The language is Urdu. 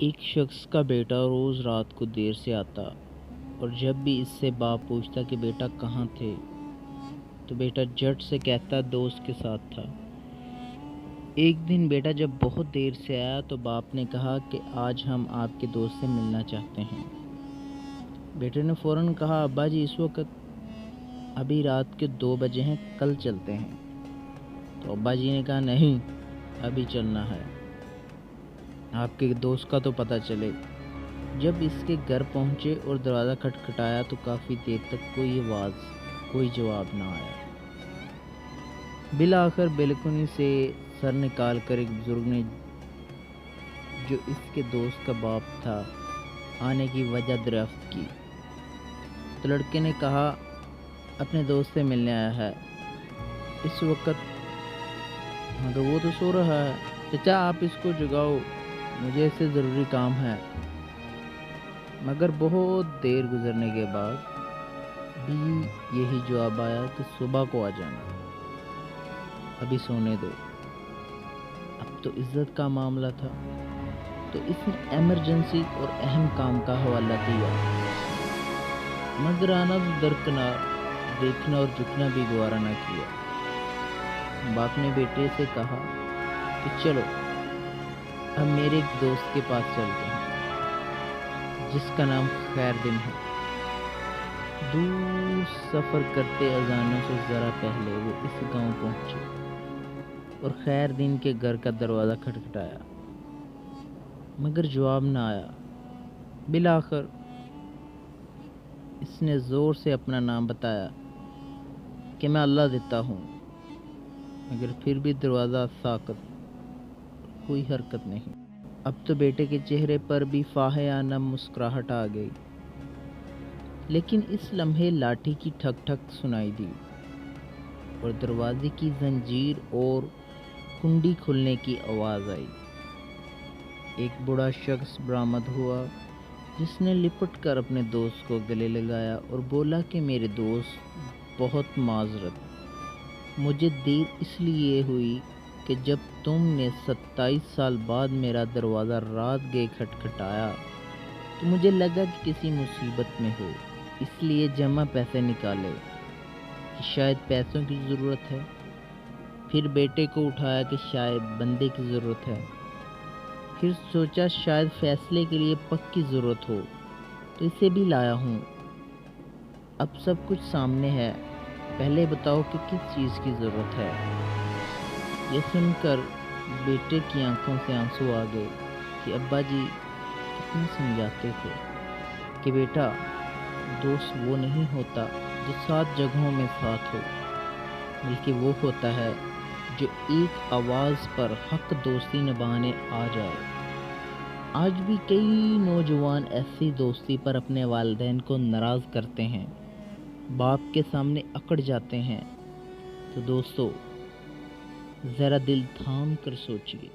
ایک شخص کا بیٹا روز رات کو دیر سے آتا اور جب بھی اس سے باپ پوچھتا کہ بیٹا کہاں تھے تو بیٹا جھٹ سے کہتا دوست کے ساتھ تھا۔ ایک دن بیٹا جب بہت دیر سے آیا تو باپ نے کہا کہ آج ہم آپ کے دوست سے ملنا چاہتے ہیں۔ بیٹے نے فوراً کہا ابا جی اس وقت ابھی رات کے 2 بجے ہیں، کل چلتے ہیں۔ تو ابا جی نے کہا نہیں، ابھی چلنا ہے، آپ کے دوست کا تو پتہ چلے۔ جب اس کے گھر پہنچے اور دروازہ کھٹکھٹایا تو کافی دیر تک کوئی جواب نہ آیا۔ بالآخر بیلکنی سے سر نکال کر ایک بزرگ نے، جو اس کے دوست کا باپ تھا، آنے کی وجہ دریافت کی۔ تو لڑکے نے کہا اپنے دوست سے ملنے آیا ہے اس وقت۔ ہاں تو وہ تو سو رہا ہے، چچا آپ اس کو جگاؤ، مجھے اس سے ضروری کام ہے۔ مگر بہت دیر گزرنے کے بعد بھی یہی جواب آیا کہ صبح کو آ جانا، ابھی سونے دو۔ اب تو عزت کا معاملہ تھا تو اس نے ایمرجنسی اور اہم کام کا حوالہ دیا، مگر آنا تو درکنار، دیکھنا اور جھکنا بھی گوارا نہ کیا۔ باپ نے بیٹے سے کہا کہ چلو اب میرے ایک دوست کے پاس چلتے ہیں جس کا نام خیر دن ہے۔ دور سفر کرتے اذانوں سے ذرا پہلے وہ اس گاؤں پہنچے اور خیر دن کے گھر کا دروازہ کھٹکھٹایا، مگر جواب نہ آیا۔ بالآخر اس نے زور سے اپنا نام بتایا کہ میں اللہ دیتا ہوں، مگر پھر بھی دروازہ ساکت، کوئی حرکت نہیں۔ اب تو بیٹے کے چہرے پر بھی فاحشانہ مسکراہٹ آ گئی، لیکن اس لمحے لاٹھی کی ٹھک ٹھک سنائی دی اور دروازے کی زنجیر اور کنڈی کھلنے کی آواز آئی۔ ایک بوڑھا شخص برآمد ہوا جس نے لپٹ کر اپنے دوست کو گلے لگایا اور بولا کہ میرے دوست بہت معذرت، مجھے دیر اس لیے ہوئی کہ جب تم نے 27 سال بعد میرا دروازہ رات گئے کھٹکھٹایا تو مجھے لگا کہ کسی مصیبت میں ہو، اس لیے جمع پیسے نکالے کہ شاید پیسوں کی ضرورت ہے، پھر بیٹے کو اٹھایا کہ شاید بندے کی ضرورت ہے، پھر سوچا شاید فیصلے کے لیے پک کی ضرورت ہو تو اسے بھی لایا ہوں۔ اب سب کچھ سامنے ہے، پہلے بتاؤ کہ کس چیز کی ضرورت ہے۔ یہ سن کر بیٹے کی آنکھوں سے آنسو آ گئے کہ ابا جی کتنے سمجھاتے تھے کہ بیٹا دوست وہ نہیں ہوتا جو 7 جگہوں میں ساتھ ہو، بلکہ وہ ہوتا ہے جو ایک آواز پر حق دوستی نبھانے آ جائے۔ آج بھی کئی نوجوان ایسی دوستی پر اپنے والدین کو ناراض کرتے ہیں، باپ کے سامنے اکڑ جاتے ہیں۔ تو دوستو ذرا دل تھام کر سوچئے۔